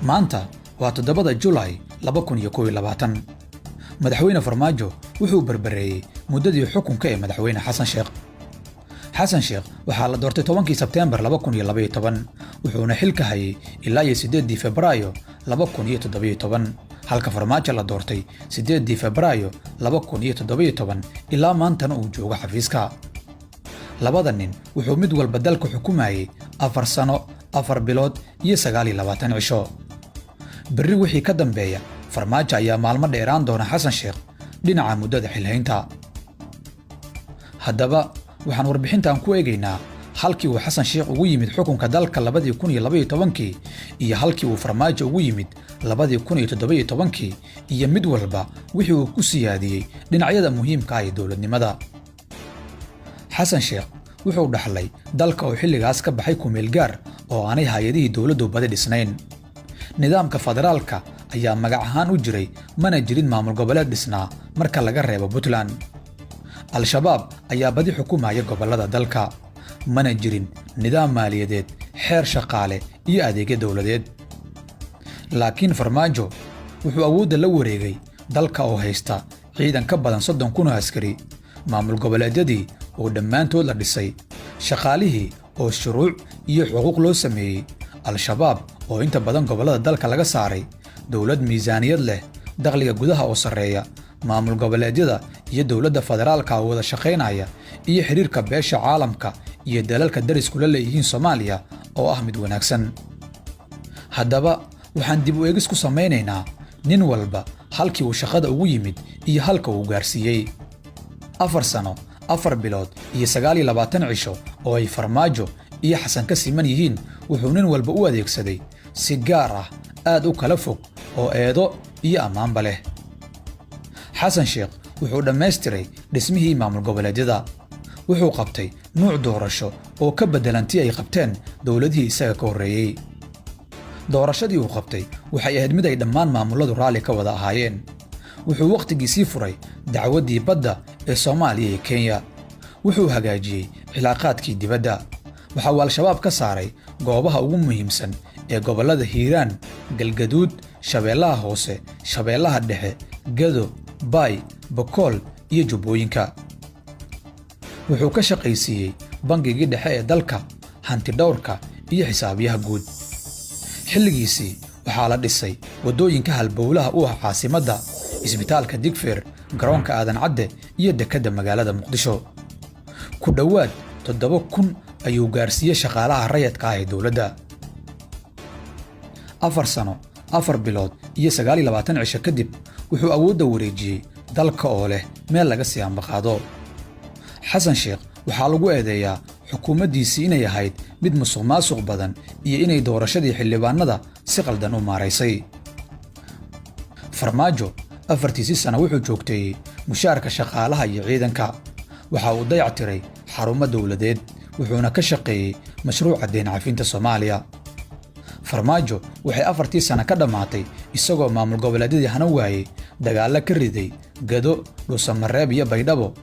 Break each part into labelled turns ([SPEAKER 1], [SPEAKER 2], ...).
[SPEAKER 1] maanta waa 7 July 2021 madaxweyne Farmaajo wuxuu barbareeyay muddadii xukunka ee madaxweyne Xasan Sheekh waxaa la doortay 10 Sebtembar 2012 wuxuuna xilka hayay ilaa 8 Febraayo 2017 halka Farmaajo la doortay 8 Febraayo 2017 ilaa maantana uu joogo xafiiska. labada nin wuxuu mid walba dalka xukumayay 4 sano 4 bilood iyo 29 cisho. berri wixii ka dambeeya Farmaajo ayaa maalmo dheeraan doona Xasan Sheekh dhinaca muddada xilhaynta. haddaba waxaan warbixintan ku eegaynaa halkii uu Xasan Sheekh ugu yimid xukunka dalka 2012 iyo halkii uu Farmaajo ugu yimid 2017 iyo mid walba wixii uu ku siyaadiyay dhinacyada muhiimka ah ee dawladnimada. Xasan Sheekh wuxuu dhaxlay dalka oo xilligaas ka baxay ku meel gaar oo aanay hay'adihii dawladdu badi dhisnayn. nidaamka federaalka ayaa magac ahaan u jiray mana jirin maamul goboleed dhisnaa marka laga reebo Puntland. Al-Shabaab ayaa badi xukumaya gobolada dalka mana jirin nidaam maaliyadeed, xeer shaqaale iyo adeegyo dawladeed. laakiin Farmaajo wuxuu awoodda la wareegay dalka oo haysta ciidan ka badan 30,000 askari, maamul goboleedyadii oo dhammaantood la dhisay, shaqaalihii oo shuruuc iyo xuquuq loo sameeyay, Al-Shabaab oo inta badan gobolada dalka laga saaray, dawlad miisaaniyad leh, dakhliga gudaha oo sareeya, maamul goboleedyada iyo dawladda federaalka oo wada shaqaynaya, iyo xiriirka beesha caalamka iyo dalalka darisku la leeyihiin Soomaaliya oo ah mid wanaagsan. haddaba waxaan dib u eegis ku samaynaynaa nin walba halkii uu shaqada ugu yimid iyo halka uu gaarsiiyey. 4 sano 4 bilood iyo 29 cisho oo ay Farmaajo iyo Xasan ka siman yihiin wuxuu nin walba u adeegsaday si gaar ah aad u kala fog oo eedo iyo ammaanba leh. Xasan Sheekh wuxuu dhammaystiray dhismihii maamul goboleedyada, wuxuu qabtay nuuc doorasho oo ka beddelantii ay qabteen dawladihii isaga ka horreeyay. doorashadii uu qabtay waxay ahayd mid ay dhammaan maamuladu raalli ka wada ahaayeen. wuxuu waqtigiisii furay dacwaddii badda ee Soomaaliya iyo Kenya, wuxuu hagaajiyey cilaaqaadkii dibadda, waxa uu Al-Shabaab ka saaray goobaha ugu muhiimsan ee gobolada Hiiraan, Galgaduud, Shabeellaha Hoose, Shabeellaha Dhexe, Gado, Baay, Bokool iyo Jubbooyinka. wuxuu ka shaqaysiiyey bangigii dhexe ee dalka, hanti dhawrka iyo xisaabiyaha guud. xilligiisii waxaa la dhisay waddooyinka halbowlaha u ah caasimadda, isbitaalka Digfeer, garoonka Aadan Cadde iyo dekedda magaalada Muqdisho. ku dhowaad 7,000 ayuu gaarsiiyey shaqaalaha rayidka ah ee dawladda. 4 sano 4 bilood iyo 29 cisho kadib wuxuu awoodda wareejiyey dalka oo leh meel laga sii ambaqaado. Xasan Sheekh waxaa lagu eedeeyaa xukuumaddiisii inay ahayd mid musuqmaasuq badan iyo inay doorashadii xildhibaanada si qaldan u maaraysay. Farmaajo 4 sano wuxuu joogteeyey mushaarka shaqaalaha iyo ciidanka, waxa uu dayactiray xarumo dawladeed, wuxuuna ka shaqeeyey mashruuca deyn cafinta Soomaaliya. Farmaajo waxay 4 sano ka dhammaatay isagoo maamul goboleedyadii hana waayay, dagaalla ka riday Gado, Dhuusamareeb iyo Baydhabo.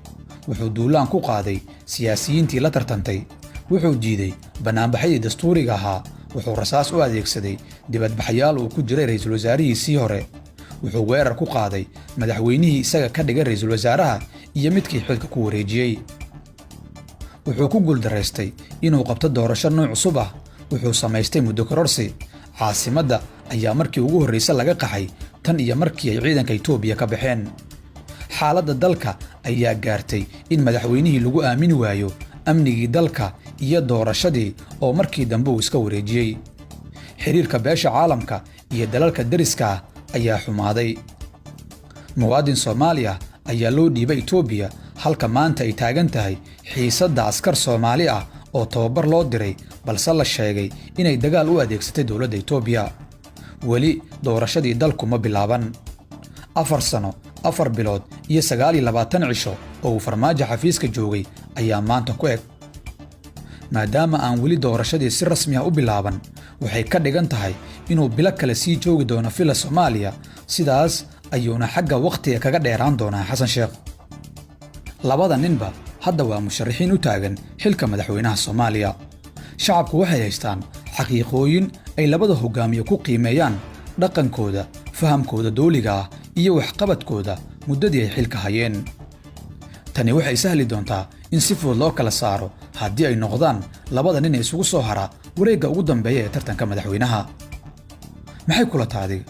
[SPEAKER 1] wuxuu duulaan ku qaaday siyaasiyiintii la tartantay, wuxuu diiday banaanbaxyadii dastuuriga ahaa, wuxuu rasaas u adeegsaday dibadbaxyaal uu ku jiray ra'iisul wasaarihiisii hore, wuxuu weerar ku qaaday madaxweynihii isaga ka dhigay ra'iisul wasaaraha iyo midkii xilka ku wareejiyey. wuxuu ku guuldaraystay inuu qabto doorasho nooc cusub ah, wuxuu samaystay muddo kororsi. caasimadda ayaa markii ugu horreysay laga qaxay tan iyo markii ay ciidanka Itoobiya ka baxeen. xaaladda dalka ayaa gaartay in madaxweynihii lagu aamini waayo amnigii dalka iyo doorashadii oo markii dambe uu iska wareejiyey. xiriirka beesha caalamka iyo dalalka dariska ah ayaa xumaaday. muwaadin Soomaaliya ayaa loo dhiibay Itoobiya halka maanta ay taagan tahay xiisadda askar Soomaali ah oo tababar loo diray balse la sheegay inay dagaal u adeegsatay dawladda Itoobiya. weli doorashadii dalku ma bilaaban. 4 sano 4 bilood iyo 29 cisho oo uu Farmaajo xafiiska joogay ayaa maanta ku eg. maadaama aan weli doorashadii si rasmi ah u bilaaban, waxay ka dhigan tahay inuu bilo kale sii joogi doono fila Soomaaliya, sidaas ayuuna xagga waqtiga kaga dheeraan doonaa Xasan Sheekh. labada ninba hadda waa musharaxiin u taagan xilka madaxweynaha Soomaaliya. shacabku waxay haystaan xaqiiqooyin ay labada hogaamiye ku qiimeeyaan dhaqankooda, fahamkooda dawliga ah iyo waxqabadkooda muddadii ay xilka hayeen. tani waxay sahli doontaa in si fudud loo kala saaro haddii ay noqdaan labada nin ee isugu soo hara wareegga ugu dambeeya ee tartanka madaxweynaha. maxay kula tahay adiga?